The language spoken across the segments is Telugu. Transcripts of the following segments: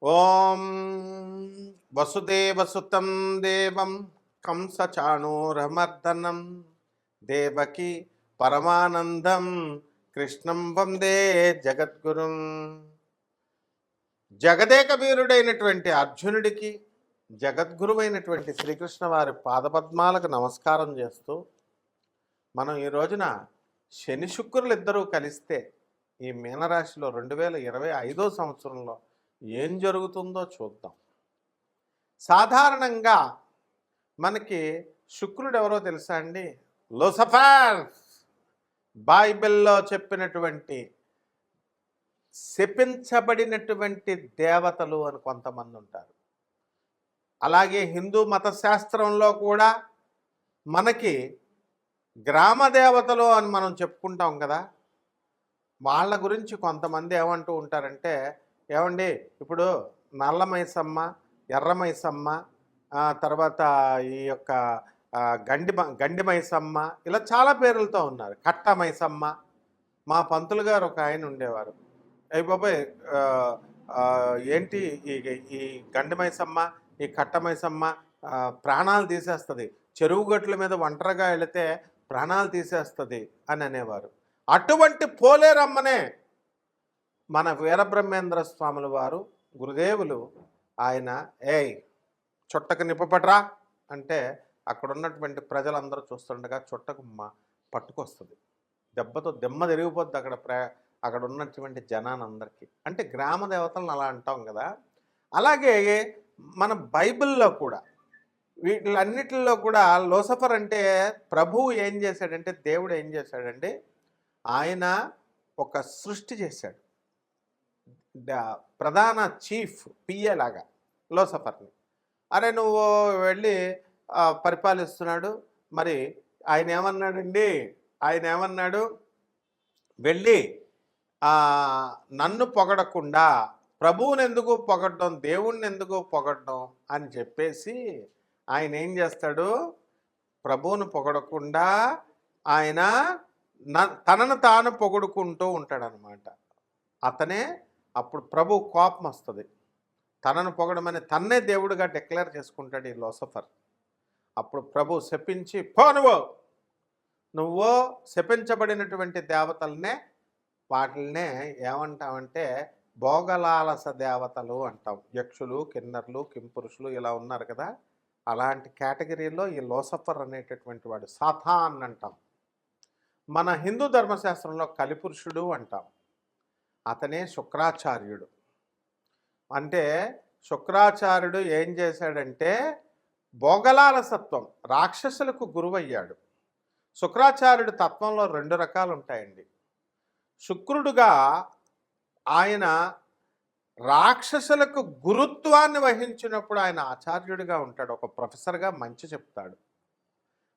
ఓం వసుదేవసుతం దేవం కంసచాణూరమర్దనం దేవకి పరమానందం కృష్ణం వందే జగద్గురుం. జగదేక వీరుడైనటువంటి అర్జునుడికి జగద్గురువైనటువంటి శ్రీకృష్ణ వారి పాదపద్మాలకు నమస్కారం చేస్తూ మనం ఈ రోజున శని శుక్రులు ఇద్దరూ కలిస్తే ఈ మీనరాశిలో 2025 సంవత్సరంలో ఏం జరుగుతుందో చూద్దాం. సాధారణంగా మనకి శుక్రుడు ఎవరో తెలుసా అండి? లూసిఫర్. బైబిల్లో చెప్పినటువంటి శపించబడినటువంటి దేవతలు అని కొంతమంది ఉంటారు. అలాగే హిందూ మత శాస్త్రంలో కూడా మనకి గ్రామ దేవతలు అని మనం చెప్పుకుంటాం కదా. వాళ్ళ గురించి కొంతమంది ఏమంటూ ఉంటారంటే, ఏమండి ఇప్పుడు నల్ల మైసమ్మ, ఎర్ర మైసమ్మ, తర్వాత ఈ యొక్క గండి మైసమ్మ, ఇలా చాలా పేర్లతో ఉన్నారు. కట్ట మైసమ్మ. మా పంతులు గారు ఒక ఆయన ఉండేవారు. అయ్యి బాబాయ్, ఏంటి ఈ గండి మైసమ్మ, ఈ కట్ట మైసమ్మ ప్రాణాలు తీసేస్తుంది, చెరువు గట్ల మీద ఒంటరిగా వెళితే ప్రాణాలు తీసేస్తుంది అని అనేవారు. అటువంటి పోలేరమ్మనే మన వీరబ్రహ్మేంద్ర స్వాముల వారు గురుదేవులు ఆయన చుట్టకు నిప్పపట్రా అంటే అక్కడ ఉన్నటువంటి ప్రజలందరూ చూస్తుండగా చుట్టకు పట్టుకొస్తుంది. దెబ్బతో దెమ్మ తిరిగిపోద్ది అక్కడ ఉన్నటువంటి జనానందరికీ. అంటే గ్రామ దేవతలను అలా అంటాం కదా. అలాగే మన బైబిల్లో కూడా వీటిలన్నిటిలో కూడా లూసిఫర్ అంటే ప్రభువు ఏం చేశాడంటే, దేవుడు ఏం చేశాడంటే, ఆయన ఒక సృష్టి చేశాడు. ప్రధాన చీఫ్ పిఏ లాగా లూసిఫర్ని. అరే నువ్వు వెళ్ళి పరిపాలిస్తున్నాడు. మరి ఆయన ఏమన్నాడు, వెళ్ళి నన్ను పొగడకుండా ప్రభువుని ఎందుకు పొగడడం, దేవుణ్ణి ఎందుకు పొగడడం అని చెప్పేసి ఆయన ఏం చేస్తాడు, ప్రభువుని పొగడకుండా ఆయన తనను తాను పొగుడుకుంటూ ఉంటాడనమాట. అతనే అప్పుడు ప్రభు కోపం వస్తుంది. తనను పొగడమని తన్నే దేవుడిగా డిక్లేర్ చేసుకుంటాడు ఈ లూసిఫర్. అప్పుడు ప్రభు శపించి, పో నువ్వు శపించబడినటువంటి దేవతలనే వాటిల్నే ఏమంటామంటే భోగలాలస దేవతలు అంటాం. యక్షులు, కిన్నర్లు, కింపురుషులు ఇలా ఉన్నారు కదా. అలాంటి కేటగిరీలో ఈ లూసిఫర్ అనేటటువంటి వాడు సాతాన్ అంటాం. మన హిందూ ధర్మశాస్త్రంలో కలిపురుషుడు అంటాం. అతనే శుక్రాచార్యుడు. అంటే శుక్రాచార్యుడు ఏం చేశాడంటే భోగలాలసత్వం, రాక్షసులకు గురువయ్యాడు. శుక్రాచార్యుడు తత్వంలో 2 రకాలు ఉంటాయండి. శుక్రుడుగా ఆయన రాక్షసులకు గురుత్వాన్ని వహించినప్పుడు ఆయన ఆచార్యుడిగా ఉంటాడు, ఒక ప్రొఫెసర్గా మంచి చెప్తాడు.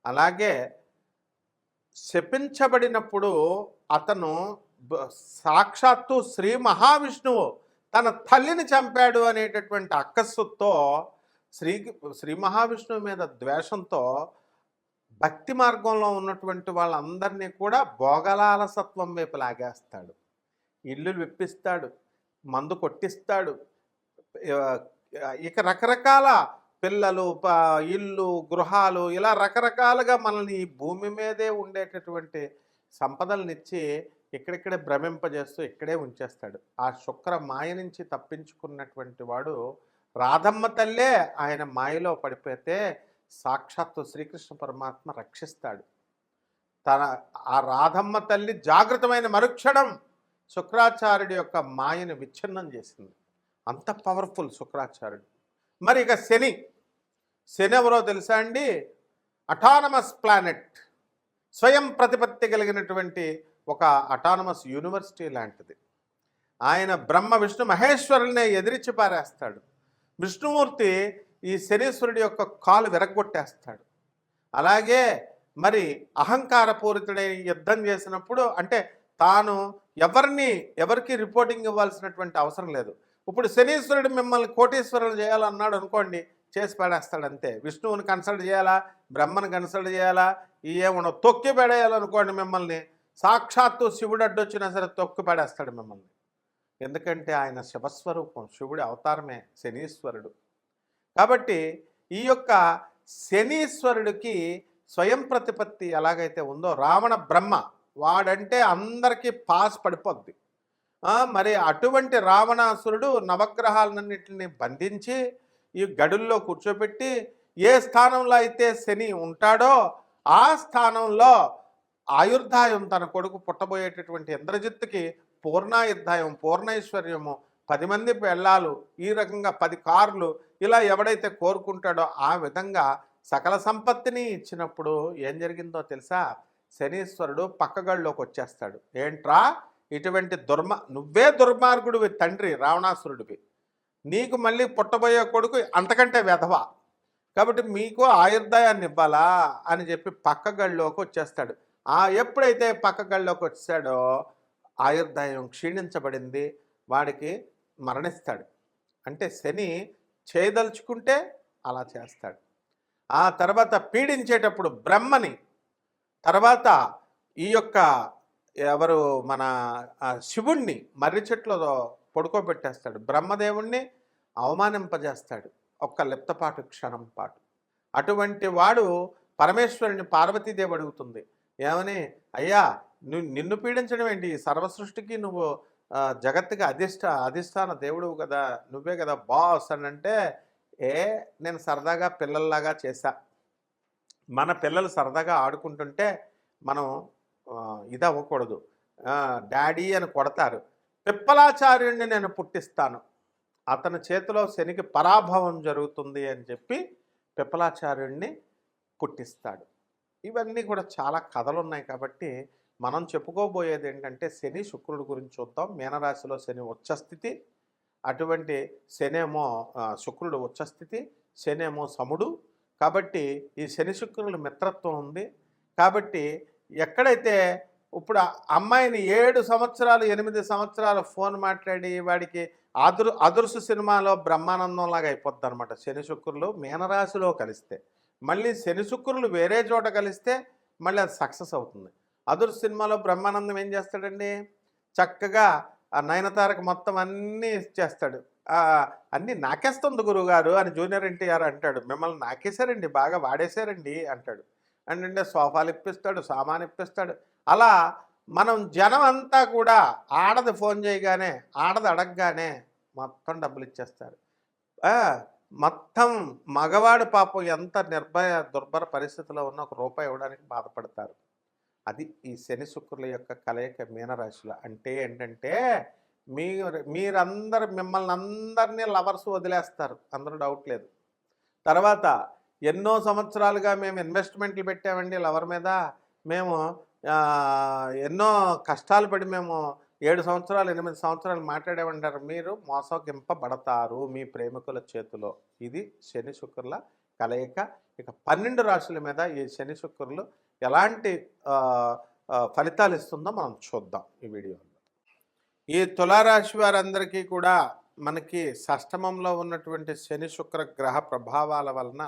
అలాగే శపించబడినప్పుడు అతను సాక్షాత్తు శ్రీ మహావిష్ణువు తన తల్లిని చంపాడు అనేటటువంటి అక్కస్సుతో శ్రీ మహావిష్ణువు మీద ద్వేషంతో భక్తి మార్గంలో ఉన్నటువంటి వాళ్ళందరినీ కూడా భోగలాలసత్వం వైపు లాగేస్తాడు. ఇల్లు విప్పిస్తాడు, మందు కొట్టిస్తాడు, ఇక రకరకాల పిల్లలు, ఇల్లు, గృహాలు, ఇలా రకరకాలుగా మనల్ని ఈ భూమి మీదే ఉండేటటువంటి సంపదలనిచ్చి ఇక్కడిక్కడే భ్రమింపజేస్తూ ఇక్కడే ఉంచేస్తాడు. ఆ శుక్ర మాయ నుంచి తప్పించుకున్నటువంటి వాడు రాధమ్మ తల్లే ఆయన మాయలో పడిపోతే సాక్షాత్తు శ్రీకృష్ణ పరమాత్మ రక్షిస్తాడు. ఆ రాధమ్మ తల్లి జాగృతమైన మరుక్షణం శుక్రాచార్యుడి యొక్క మాయను విచ్ఛిన్నం చేసింది. అంత పవర్ఫుల్ శుక్రాచార్యుడు. మరి ఇక శని ఎవరో తెలుసా అండి? అటానమస్ ప్లానెట్, స్వయం ప్రతిపత్తి కలిగినటువంటి ఒక అటానమస్ యూనివర్సిటీ లాంటిది. ఆయన బ్రహ్మ విష్ణు మహేశ్వరుల్నే ఎదిరించి పారేస్తాడు. విష్ణుమూర్తి ఈ శనీశ్వరుడి యొక్క కాలు విరగొట్టేస్తాడు. అలాగే మరి అహంకారపూరితుడై యుద్ధం చేసినప్పుడు, అంటే తాను ఎవరికి రిపోర్టింగ్ ఇవ్వాల్సినటువంటి అవసరం లేదు. ఇప్పుడు శనీశ్వరుడు మిమ్మల్ని కోటీశ్వరులు చేయాలన్నాడు అనుకోండి, చేసి పడేస్తాడు అంతే. విష్ణువుని కన్సల్ట్ చేయాలా, బ్రహ్మను కన్సల్ట్ చేయాలా, ఏమన్నా తొక్కి పడేయాలనుకోండి మిమ్మల్ని, సాక్షాత్తు శివుడు అడ్డొచ్చినా సరే తొక్కి పడేస్తాడు మిమ్మల్ని. ఎందుకంటే ఆయన శివస్వరూపం, శివుడి అవతారమే శనీశ్వరుడు. కాబట్టి ఈ యొక్క శనీశ్వరుడికి స్వయం ప్రతిపత్తి ఎలాగైతే ఉందో రావణ బ్రహ్మ వాడంటే అందరికీ పాస్ పడిపోద్ది. మరి అటువంటి రావణాసురుడు నవగ్రహాలన్నింటినీ బంధించి ఈ గడుల్లో కూర్చోబెట్టి ఏ స్థానంలో అయితే శని ఉంటాడో ఆ స్థానంలో ఆయుర్దాయం తన కొడుకు పుట్టబోయేటటువంటి ఇంద్రజిత్తుకి పూర్ణాయుర్దాయం, పూర్ణైశ్వర్యము, 10 మంది పెళ్ళాలు, ఈ రకంగా 10 కార్లు, ఇలా ఎవడైతే కోరుకుంటాడో ఆ విధంగా సకల సంపత్తిని ఇచ్చినప్పుడు ఏం జరిగిందో తెలుసా? శనీశ్వరుడు పక్కగడిలోకి వచ్చేస్తాడు. ఏంట్రా ఇటువంటి నువ్వే దుర్మార్గుడివి తండ్రి రావణాసురుడివి, నీకు మళ్ళీ పుట్టబోయే కొడుకు అంతకంటే వెధవ, కాబట్టి మీకు ఆయుర్దాయాన్ని ఇవ్వాలా అని చెప్పి పక్కగడిలోకి వచ్చేస్తాడు. ఎప్పుడైతే పక్కగడిలోకి వచ్చాడో ఆయుర్దాయం క్షీణించబడింది, వాడికి మరణిస్తాడు. అంటే శని చేయదలుచుకుంటే అలా చేస్తాడు. ఆ తర్వాత పీడించేటప్పుడు బ్రహ్మని, తర్వాత ఈ యొక్క ఎవరు మన శివుణ్ణి మర్రి చెట్లో పడుకోబెట్టేస్తాడు. బ్రహ్మదేవుణ్ణి అవమానింపజేస్తాడు ఒక్క లిప్తపాటు క్షణం పాటు. అటువంటి వాడు పరమేశ్వరుని పార్వతీదేవి అడుగుతుంది ఏమని, అయ్యా నిన్ను పీడించడం ఏంటి? సర్వసృష్టికి నువ్వు జగత్తుకి అధిష్టాన దేవుడువు కదా, నువ్వే కదా బాస్ అని అంటే, నేను సరదాగా పిల్లల్లాగా చేశా, మన పిల్లలు సరదాగా ఆడుకుంటుంటే మనం ఇది అవ్వకూడదు, డాడీ అని కొడతారు, పిప్పలాచార్యుడిని నేను పుట్టిస్తాను, అతని చేతిలో శనికి పరాభవం జరుగుతుంది అని చెప్పి పిప్పలాచార్యుడిని పుట్టిస్తాడు. ఇవన్నీ కూడా చాలా కథలు ఉన్నాయి. కాబట్టి మనం చెప్పుకోబోయేది ఏంటంటే శని శుక్రుడు గురించి చూద్దాం. మీనరాశిలో శని ఉచ్చస్థితి, అటువంటి శనేమో శుక్రుడు ఉచ్చస్థితి, శనేమో సముడు. కాబట్టి ఈ శని శుక్రుల మిత్రత్వం ఉంది. కాబట్టి ఎక్కడైతే ఇప్పుడు అమ్మాయిని 7 సంవత్సరాలు 8 సంవత్సరాలు ఫోన్ మాట్లాడి వాడికి అదుర్సు సినిమాలో బ్రహ్మానందంలాగా అయిపోద్ది అనమాట. శని శుక్రులు మీనరాశిలో కలిస్తే, మళ్ళీ శని శుక్రులు వేరే చోట కలిస్తే మళ్ళీ అది సక్సెస్ అవుతుంది. అదుర్సు సినిమాలో బ్రహ్మానందం ఏం చేస్తాడండి, చక్కగా ఆ నయనతారకు మొత్తం అన్నీ చేస్తాడు. అన్నీ నాకేస్తుంది గురువుగారు అని జూనియర్ ఎన్టీఆర్ అంటాడు, మిమ్మల్ని నాకేశారండి, బాగా వాడేశారండి అంటాడు. అంటే సోఫాలు ఇప్పిస్తాడు, సామాన్ ఇప్పిస్తాడు. అలా మనం జనం అంతా కూడా ఆడది ఫోన్ చేయగానే, ఆడది అడగగానే మొత్తం డబ్బులు ఇచ్చేస్తారు. మొత్తం మగవాడు పాపం ఎంత దుర్భర పరిస్థితిలో ఉన్న ₹1 ఇవ్వడానికి బాధపడతారు. అది ఈ శని శుక్రుల యొక్క కలయిక మీనరాశిలో. అంటే ఏంటంటే మిమ్మల్ని అందరినీ లవర్స్ వదిలేస్తారు, అందులో డౌట్ లేదు. తర్వాత ఎన్నో సంవత్సరాలుగా మేము ఇన్వెస్ట్మెంట్లు పెట్టామండి లవర్ మీద, మేము ఎన్నో కష్టాలు పడి మేము 7 సంవత్సరాలు 8 సంవత్సరాలు మాట్లాడేమంటారు, మీరు మోసగింపబడతారు మీ ప్రేమికుల చేతిలో. ఇది శని శుక్రుల కలయిక. ఇక 12 రాశుల మీద ఈ శని శుక్రులు ఎలాంటి ఫలితాలు ఇస్తుందో మనం చూద్దాం ఈ వీడియోలో. ఈ తులారాశి వారందరికీ కూడా మనకి షష్టమంలో ఉన్నటువంటి శని శుక్ర గ్రహ ప్రభావాల వలన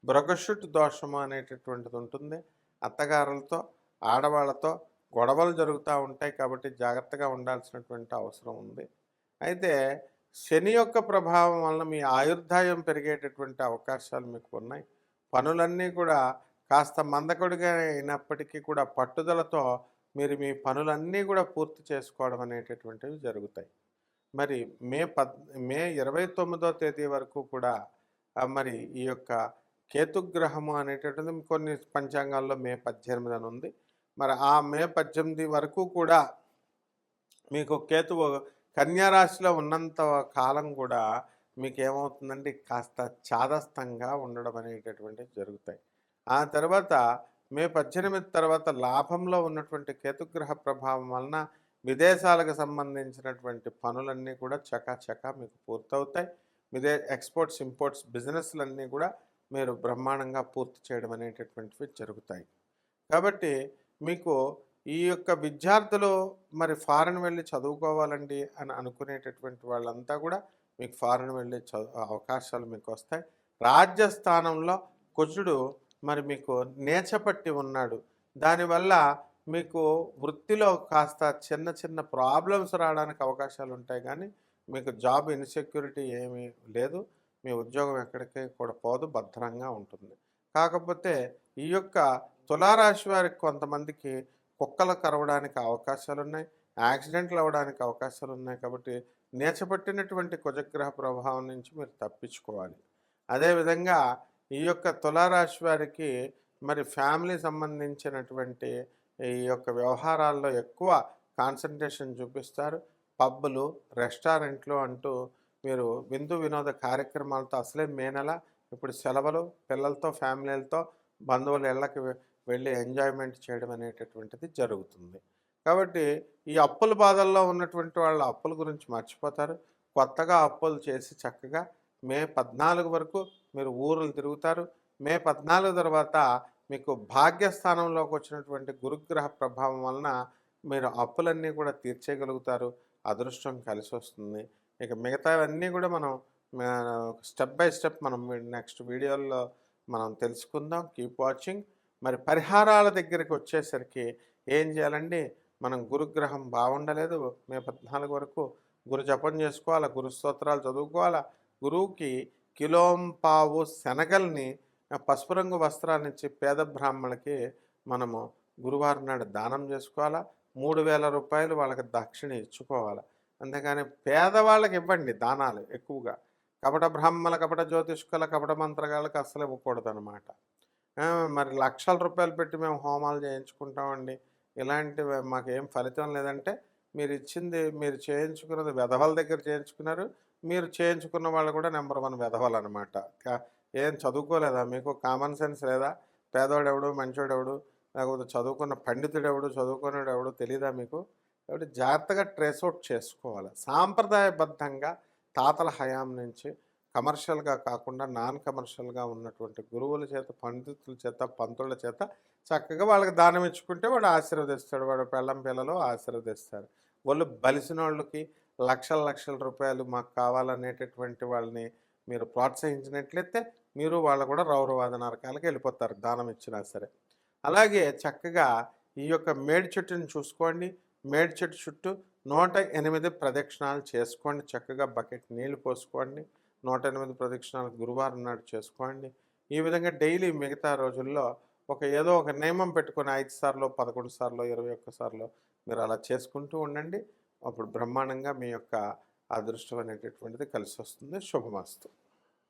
బృగషుట్ దోషము అనేటటువంటిది ఉంటుంది. అత్తగారులతో ఆడవాళ్ళతో గొడవలు జరుగుతూ ఉంటాయి. కాబట్టి జాగ్రత్తగా ఉండాల్సినటువంటి అవసరం ఉంది. అయితే శని యొక్క ప్రభావం వలన మీ ఆయుర్దాయం పెరిగేటటువంటి అవకాశాలు మీకు ఉన్నాయి. పనులన్నీ కూడా కాస్త మందకొడిగా అయినప్పటికీ కూడా పట్టుదలతో మీరు మీ పనులన్నీ కూడా పూర్తి చేసుకోవడం అనేటటువంటివి జరుగుతాయి. మరి మే 29వ తేదీ వరకు కూడా మరి ఈ యొక్క కేతుగ్రహము అనేటటువంటిది కొన్ని పంచాంగాల్లో మే 18 అని ఉంది. మరి ఆ మే 18 వరకు కూడా మీకు కేతువు కన్యారాశిలో ఉన్నంత కాలం కూడా మీకు ఏమవుతుందంటే కాస్త చాదస్తంగా ఉండడం అనేటటువంటివి జరుగుతాయి. ఆ తర్వాత మే 18 తర్వాత లాభంలో ఉన్నటువంటి కేతుగ్రహ ప్రభావం వలన విదేశాలకు సంబంధించినటువంటి పనులన్నీ కూడా చకాచకా మీకు పూర్తవుతాయి. ఎక్స్పోర్ట్స్ ఇంపోర్ట్స్ బిజినెస్లన్నీ కూడా మీరు బ్రహ్మాండంగా పూర్తి చేయడం అనేటటువంటివి జరుగుతాయి. కాబట్టి మీకు ఈ యొక్క విద్యార్థులు మరి ఫారెన్ వెళ్ళి చదువుకోవాలండి అని అనుకునేటటువంటి వాళ్ళంతా కూడా మీకు ఫారెన్ వెళ్ళి అవకాశాలు మీకు వస్తాయి. రాజ్యస్థానంలో కుజుడు మరి మీకు నేచపట్టి ఉన్నాడు. దానివల్ల మీకు వృత్తిలో కాస్త చిన్న చిన్న ప్రాబ్లమ్స్ రావడానికి అవకాశాలు ఉంటాయి, కానీ మీకు జాబ్ ఇన్సెక్యూరిటీ ఏమీ లేదు. మీ ఉద్యోగం ఎక్కడికి కూడా పోదు, భద్రంగా ఉంటుంది. కాకపోతే ఈ యొక్క తులారాశి వారికి కొంతమందికి కుక్కలు కరవడానికి అవకాశాలున్నాయి, యాక్సిడెంట్లు అవ్వడానికి అవకాశాలున్నాయి. కాబట్టి నీచపట్టినటువంటి కుజగ్రహ ప్రభావం నుంచి మీరు తప్పించుకోవాలి. అదేవిధంగా ఈ యొక్క తులారాశి వారికి మరి ఫ్యామిలీ సంబంధించినటువంటి ఈ యొక్క వ్యవహారాల్లో ఎక్కువ కాన్సన్ట్రేషన్ చూపిస్తారు. పబ్బులు, రెస్టారెంట్లు అంటూ మీరు విందు వినోద కార్యక్రమాలతో అసలే మే నెల, ఇప్పుడు సెలవులు, పిల్లలతో ఫ్యామిలీలతో బంధువుల ఇళ్ళకి వెళ్ళి ఎంజాయ్మెంట్ చేయడం అనేటటువంటిది జరుగుతుంది. కాబట్టి ఈ అప్పుల బాధల్లో ఉన్నటువంటి వాళ్ళ అప్పుల గురించి మర్చిపోతారు. కొత్తగా అప్పులు చేసి చక్కగా మే 14 వరకు మీరు ఊరులు తిరుగుతారు. మే 14 తర్వాత మీకు భాగ్యస్థానంలోకి వచ్చినటువంటి గురుగ్రహ ప్రభావం వలన మీరు అప్పులన్నీ కూడా తీర్చేయగలుగుతారు. అదృష్టం కలిసి వస్తుంది. ఇక మిగతావన్నీ కూడా మనం స్టెప్ బై స్టెప్ మనం నెక్స్ట్ వీడియోల్లో మనం తెలుసుకుందాం. Keep watching. మరి పరిహారాల దగ్గరికి వచ్చేసరికి ఏం చేయాలండి, మనం గురుగ్రహం బాగుండలేదు, మే 14 వరకు గురు జపం చేసుకోవాలా, గురు స్తోత్రాలు చదువుకోవాలా, గురువుకి కిలోంపావు శనగల్ని పసుపు రంగు వస్త్రాన్ని ఇచ్చి పేద బ్రాహ్మణులకి మనము గురువారం నాడు దానం చేసుకోవాలా. 3000 రూపాయలు వాళ్ళకి దక్షిణ ఇచ్చుకోవాలి. అంతేగాని పేదవాళ్ళకి ఇవ్వండి దానాలు ఎక్కువగా. కపట బ్రాహ్మణ, కపట జ్యోతిష్కుల, కపట మంత్రగాళ్ళకి అస్సలు ఇవ్వకూడదు అనమాట. మరి లక్షల రూపాయలు పెట్టి మేము హోమాలు చేయించుకుంటామండి, ఇలాంటివి మాకేం ఫలితం లేదంటే మీరు ఇచ్చింది, మీరు చేయించుకున్నది వెధవల దగ్గర చేయించుకున్నారు. మీరు చేయించుకున్న వాళ్ళు కూడా నెంబర్ 1 వెధవలు అనమాట. ఏం చదువుకోలేదా మీకు? కామన్ సెన్స్ లేదా? పేదవాడెవడు, మంచోడెవడు, లేకపోతే చదువుకున్న పండితుడెవడు, చదువుకున్నాడు ఎవడు తెలియదా మీకు? కాబట్టి జాగ్రత్తగా ట్రేస్ అవుట్ చేసుకోవాలి. సాంప్రదాయబద్ధంగా తాతల హయాం నుంచి కమర్షియల్గా కాకుండా నాన్ కమర్షియల్గా ఉన్నటువంటి గురువుల చేత, పండితుల చేత, పంతుల చేత చక్కగా వాళ్ళకి దానం ఇచ్చుకుంటే వాడు ఆశీర్వదిస్తాడు, వాడు పెళ్ళం పిల్లలు ఆశీర్వదిస్తారు. వాళ్ళు బలిసిన వాళ్ళకి లక్షల లక్షల రూపాయలు మాకు కావాలనేటటువంటి వాళ్ళని మీరు ప్రోత్సహించినట్లయితే మీరు వాళ్ళు కూడా రౌరవాద నరకాలకు వెళ్ళిపోతారు దానం ఇచ్చినా సరే. అలాగే చక్కగా ఈ యొక్క మేడి చెట్టుని చూసుకోండి. మేడి చెట్టు చుట్టూ 108 ప్రదక్షిణాలు చేసుకోండి. చక్కగా బకెట్ నీళ్లు పోసుకోండి. 108 ప్రదక్షిణాలు గురువారం నాడు చేసుకోండి. ఈ విధంగా డైలీ మిగతా రోజుల్లో ఏదో ఒక నియమం పెట్టుకొని 5 సార్లు, 11 సార్లు, 21 సార్లు మీరు అలా చేసుకుంటూ ఉండండి. అప్పుడు బ్రహ్మాండంగా మీ యొక్క అదృష్టం అనేటటువంటిది కలిసి వస్తుంది. శుభమస్తు.